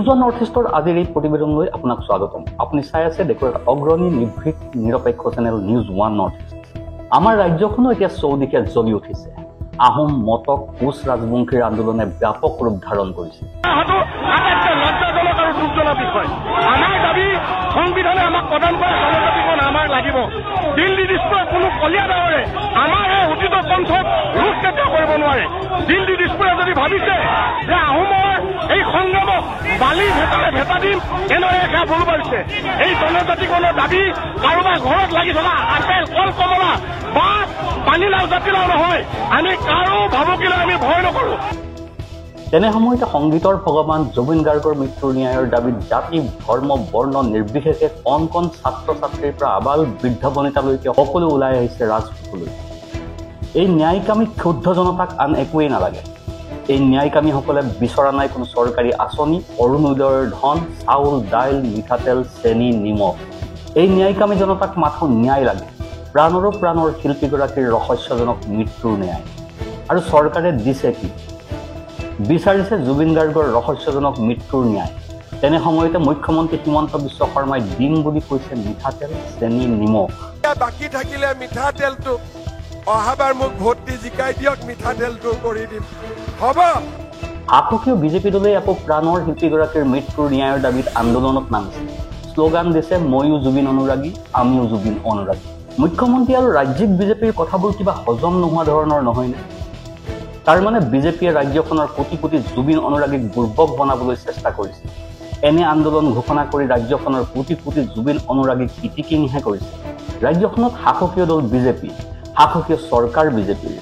News one north ইষ্টৰ আজিৰ এই প্ৰতিবেদনলৈ আপোনাক স্বাগতম। আপুনি চাই আছে দেশৰ এটা অগ্ৰণী নিৰ্ভীক নিৰপেক্ষ channel news one north east. আমাৰ ৰাজ্যখনো এতিয়া চৌদিশে জ্বলি উঠিছে। আহোম মটক কোচ ৰাজবংশীৰ আন্দোলনে ব্যাপক ৰূপ ধাৰণ কৰিছে। আমাৰ দাবী সংবিধানে আমাক প্ৰদান কৰা জনজাতিকৰণ আমাৰ লাগিব। দিল্লী দিছপুৰৰ কোনো কলীয়া ডাঙৰে আমাৰ এই অতীত পন্থক ৰোধ কেতিয়াও কৰিব নোৱাৰে। দিল্লী দিছপুৰে যদি ভাবিছে যে আহোমৰ এই সংগ্ৰামক বালি ভেটাৰে ভেটা দিম, এনেদৰে সেয়া ভুল কৰিছে। এই জনজাতিকৰণৰ দাবী কাৰোবাৰ ঘৰত লাগি থকা আপেল কল কমলা বা পানীলাও জাতিলাও নহয়। আমি কাৰো ভাবুকিলৈ আমি ভয় নকৰো। তেনে সময়তে সংগীতৰ ভগৱান জুবিন গাৰ্গৰ মৃত্যুৰ ন্যায়ৰ দাবীত জাতি ধৰ্ম বৰ্ণ নিৰ্বিশেষে কণ কণ ছাত্ৰ ছাত্ৰীৰ পৰা আবাল বৃদ্ধ বনিতালৈকে সকলো ওলাই আহিছে ৰাজপথলৈ। এই ন্যায়কামী ক্ষুব্ধ জনতাক আন একোৱেই নালাগে। এই ন্যায়কামীসকলে বিচৰা নাই কোনো চৰকাৰী আঁচনি, অৰুণোদয়ৰ ধন, চাউল দাইল মিঠাতেল চেনি নিমখ। এই ন্যায়কামী জনতাক মাথো ন্যায় লাগে। প্ৰাণৰ শিল্পীগৰাকীৰ ৰহস্যজনক মৃত্যুৰ ন্যায়। আৰু চৰকাৰে দিছে কি? বিচাৰিছে জুবিন গাৰ্গৰ ৰহস্যজনক মৃত্যুৰ ন্যায়। তেনে সময়তে মুখ্যমন্ত্ৰী হিমন্ত বিশ্ব শৰ্মাই দিম বুলি কৈছে মিঠাতেল চেনি নিমখ। বাকী থাকিলে মিঠাতেলটো অহাবাৰ মোক ভোট দি জিকাই দিয়ক, মিঠাতেলটো কৰি দিম হ'ব। শাসকীয় বিজেপি দলে আকৌ প্ৰাণৰ শিল্পীগৰাকীৰ মৃত্যুৰ ন্যায়ৰ দাবীত আন্দোলনত নামিছে। শ্লোগান দিছে ময়ো জুবিন অনুৰাগী, আমিও জুবিন অনুৰাগী। মুখ্যমন্ত্ৰী আৰু ৰাজ্যিক বিজেপিৰ কথাবোৰ কিবা হজম নোহোৱা ধৰণৰ নহয়নে? তাৰমানে বিজেপিয়ে ৰাজ্যখনৰ কোটি কোটি জুবিন অনুৰাগীক দুৰ্বল বনাবলৈ চেষ্টা কৰিছে। এনে আন্দোলন ঘোষণা কৰি ৰাজ্যখনৰ কোটি কোটি জুবিন অনুৰাগীক ইটিকিংহে কৰিছে। ৰাজ্যখনত শাসকীয় দল বিজেপি, শাসকীয় চৰকাৰ বিজেপিৰ,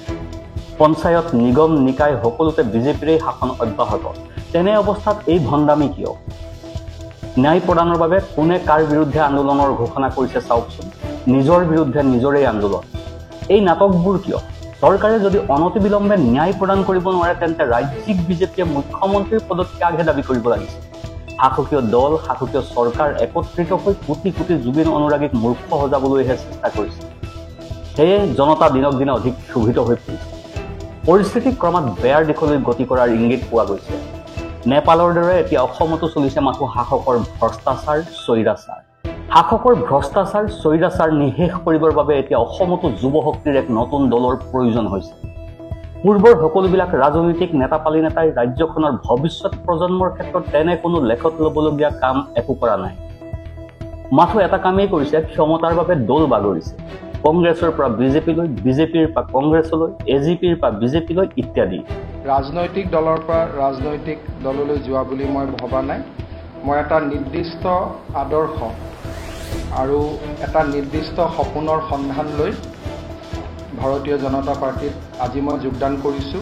পঞ্চায়ত নিগম নিকায় সকলোতে বিজেপিৰেই শাসন অব্যাহত। তেনে অৱস্থাত এই ভণ্ডামি কিয়? ন্যায় প্ৰদানৰ বাবে কোনে কাৰ বিৰুদ্ধে আন্দোলনৰ ঘোষণা কৰিছে চাওকচোন। নিজৰ বিৰুদ্ধে নিজৰেই আন্দোলন। এই নাটকবোৰ কিয়? চৰকাৰে যদি অনতিবিলম্বে ন্যায় প্ৰদান কৰিব নোৱাৰে তেন্তে ৰাজ্যিক বিজেপিয়ে মুখ্যমন্ত্ৰীৰ পদত্যাগহে দাবী কৰিব লাগিছে। শাসকীয় দল, শাসকীয় চৰকাৰ একত্ৰিত হৈ কোটি কোটি জুবিন অনুৰাগীক মূৰ্খ সজাবলৈহে চেষ্টা কৰিছে। সেয়ে জনতা দিনক দিনে অধিক ক্ষোভিত হৈ পৰিছে। পৰিস্থিতি ক্ৰমাৎ বেয়াৰ দিশলৈ গতি কৰাৰ ইংগিত পোৱা গৈছে। নেপালৰ দৰে এতিয়া অসমতো চলিছে মাথো শাসকৰ ভ্ৰষ্টাচাৰ স্বৈৰাচাৰ। শাসকৰ ভ্ৰষ্টাচাৰ স্বৈৰাচাৰ নিঃশেষ কৰিবৰ বাবে এতিয়া অসমতো যুৱ শক্তিৰ এক নতুন দলৰ প্ৰয়োজন হৈছে। পূৰ্বৰ সকলোবিলাক ৰাজনৈতিক নেতাপালি নেতাই ৰাজ্যখনৰ ভৱিষ্যত প্ৰজন্মৰ ক্ষেত্ৰত তেনে কোনো লেখত ল'বলগীয়া কাম একো কৰা নাই। মাথো এটা কামেই কৰিছে, ক্ষমতাৰ বাবে দল বাগৰিছে। কংগ্ৰেছৰ পৰা বিজেপিলৈ, বিজেপিৰ পৰা কংগ্ৰেছলৈ, এজিপিৰ পৰা বিজেপিলৈ ইত্যাদি। ৰাজনৈতিক দলৰ পৰা ৰাজনৈতিক দললৈ যোৱা বুলি মই ভবা নাই। মই এটা নিৰ্দিষ্ট আদৰ্শ আৰু এটা নিৰ্দিষ্ট সপোনৰ সন্ধান লৈ ভাৰতীয় জনতা পাৰ্টীত আজি মই যোগদান কৰিছোঁ।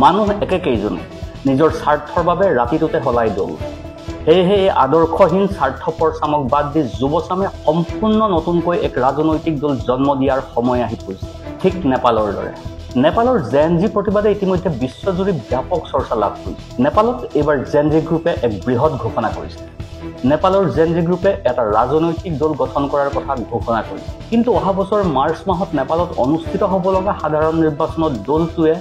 মানুহ একেকেইজনে নিজৰ স্বাৰ্থৰ বাবে ৰাতিটোতে সলাই দল। সেয়েহে এই আদৰ্শহীন স্বাৰ্থপৰ চামক বাদ দি যুৱচামে সম্পূৰ্ণ নতুনকৈ এক ৰাজনৈতিক দল জন্ম দিয়াৰ সময় আহি পৰিছে। ঠিক নেপালৰ দৰে। নেপালৰ জেএনজি প্ৰতিবাদে ইতিমধ্যে বিশ্বজুৰি ব্যাপক চৰ্চা লাভ কৰিছে। নেপালত এইবাৰ জেএনজি গ্ৰুপে এক বৃহৎ ঘোষণা কৰিছে। নেপালৰ জেএনজি গ্ৰুপে এটা ৰাজনৈতিক দল গঠন কৰাৰ কথা ঘোষণা কৰিছে। কিন্তু অহা বছৰ মাৰ্চ মাহত নেপালত অনুষ্ঠিত হ'ব লগা সাধাৰণ নিৰ্বাচনত দলটোৱে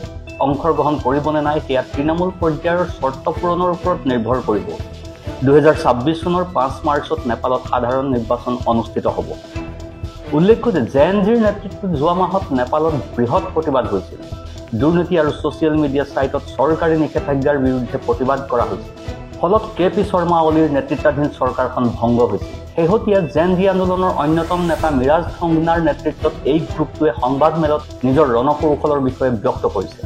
অংশগ্ৰহণ কৰিবনে নাই সেয়া তৃণমূল পৰ্যায়ৰ চৰ্ত পূৰণৰ ওপৰত নিৰ্ভৰ কৰিব। 2026 চনৰ 5 মাৰ্চত নেপালত সাধাৰণ নিৰ্বাচন অনুষ্ঠিত হ'ব। উল্লেখ্য যে জেএনজিৰ নেতৃত্বত যোৱা মাহত নেপালত বৃহৎ প্ৰতিবাদ হৈছিল। দুৰ্নীতি আৰু ছ'চিয়েল মিডিয়া ছাইটত চৰকাৰী নিষেধাজ্ঞাৰ বিৰুদ্ধে প্ৰতিবাদ কৰা হৈছিল। ফলত কেপি শৰ্মা অলিৰ নেতৃত্বাধীন চৰকাৰখন ভংগ হৈছিল। শেহতীয়া জেএনজি আন্দোলনৰ অন্যতম নেতা মিৰাজ থুংগনাৰ নেতৃত্বত এই গ্ৰুপটোৱে সংবাদ মেলত নিজৰ ৰণকৌশলৰ বিষয়ে ব্যক্ত কৰিছে।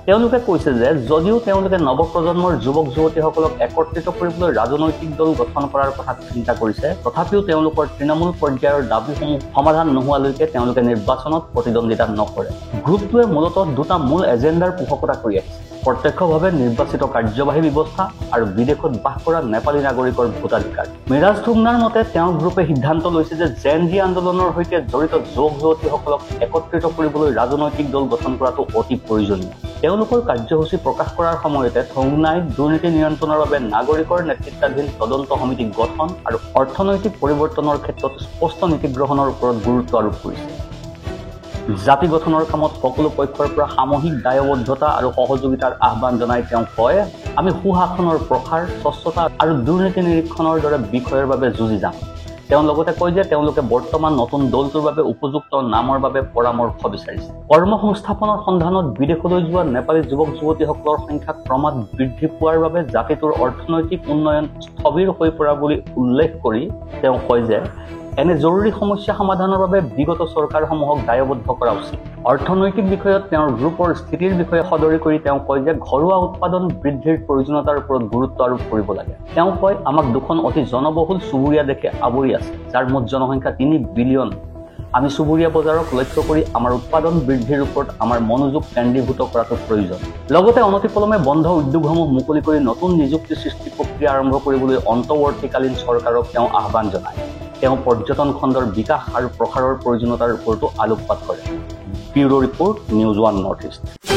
তেওঁলোকে কৈছে যে যদিও তেওঁলোকে নৱপ্ৰজন্মৰ যুৱক যুৱতীসকলক একত্ৰিত কৰিবলৈ ৰাজনৈতিক দল গঠন কৰাৰ কথা চিন্তা কৰিছে, তথাপিও তেওঁলোকৰ তৃণমূল পৰ্যায়ৰ দাবীসমূহ সমাধান নোহোৱালৈকে তেওঁলোকে নিৰ্বাচনত প্ৰতিদ্বন্দ্বিতা নকৰে। গ্ৰুপটোৱে মূলতঃ দুটা মূল এজেণ্ডাৰ পোষকতা কৰি আহিছে: প্ৰত্যক্ষভাৱে নিৰ্বাচিত কাৰ্যবাহী ব্যৱস্থা আৰু বিদেশত বাস কৰা নেপালী নাগৰিকৰ ভোটাধিকাৰ। মিৰাজ থুংগনাৰ মতে তেওঁৰ গ্ৰুপে সিদ্ধান্ত লৈছে যে জেএনজি আন্দোলনৰ সৈতে জড়িত যুৱক যুৱতীসকলক একত্ৰিত কৰিবলৈ ৰাজনৈতিক দল গঠন কৰাটো অতি প্ৰয়োজনীয়। তেওঁলোকৰ কাৰ্যসূচী প্ৰকাশ কৰাৰ সময়তে থুংগনাই দুৰ্নীতি নিয়ন্ত্ৰণৰ বাবে নাগৰিকৰ নেতৃত্বাধীন তদন্ত সমিতি গঠন আৰু অৰ্থনৈতিক পৰিৱৰ্তনৰ ক্ষেত্ৰত স্পষ্ট নীতি গ্ৰহণৰ ওপৰত গুৰুত্ব আৰোপ কৰিছে। জাতি গঠনৰ কামত সকলো পক্ষৰ পৰা সামূহিক দায়বদ্ধতা আৰু সহযোগিতাৰ আহ্বান জনাই তেওঁ কয়, আমি সুশাসনৰ প্ৰসাৰ, স্বচ্ছতা আৰু দুৰ্নীতি নিৰীক্ষণৰ দৰে বিষয়ৰ বাবে যুঁজি যাম। তেওঁ লগতে কয় যে তেওঁলোকে বৰ্তমান নতুন দলটোৰ বাবে উপযুক্ত নামৰ বাবে পৰামৰ্শ বিচাৰিছে। কৰ্মসংস্থাপনৰ সন্ধানত বিদেশলৈ যোৱা নেপালী যুৱক যুৱতীসকলৰ সংখ্যা ক্ৰমাৎ বৃদ্ধি পোৱাৰ বাবে জাতিটোৰ অৰ্থনৈতিক উন্নয়ন স্থবিৰ হৈ পৰা বুলি উল্লেখ কৰি তেওঁ কয় যে এনে জৰুৰী সমস্যা সমাধানৰ বাবে বিগত চৰকাৰসমূহক দায়বদ্ধ কৰা উচিত। অৰ্থনৈতিক বিষয়ত তেওঁৰ গ্ৰুপৰ স্থিতিৰ বিষয়ে সদৰি কৰি তেওঁ কয় যে ঘৰুৱা উৎপাদন বৃদ্ধিৰ প্ৰয়োজনীয়তাৰ ওপৰত গুৰুত্ব আৰোপ কৰিব লাগে। তেওঁ কয়, আমাক দুখন অতি জনবহুল চুবুৰীয়া দেশে আৱৰি আছে, যাৰ মুঠ জনসংখ্যা 3 বিলিয়ন। আমি চুবুৰীয়া বজাৰক লক্ষ্য কৰি আমাৰ উৎপাদন বৃদ্ধিৰ ওপৰত আমাৰ মনোযোগ কেন্দ্ৰীভূত কৰাটো প্ৰয়োজন। লগতে অনতিপলমে বন্ধ উদ্যোগসমূহ মুকলি কৰি নতুন নিযুক্তি সৃষ্টি প্ৰক্ৰিয়া আৰম্ভ কৰিবলৈ অন্তৱৰ্তীকালীন চৰকাৰক তেওঁ আহ্বান জনায়। তেওঁ পৰ্যটন খণ্ডৰ বিকাশ আৰু প্ৰসাৰৰ প্ৰয়োজনীয়তাৰ ওপৰতো আলোকপাত কৰে। Bureau report, news 1 north east.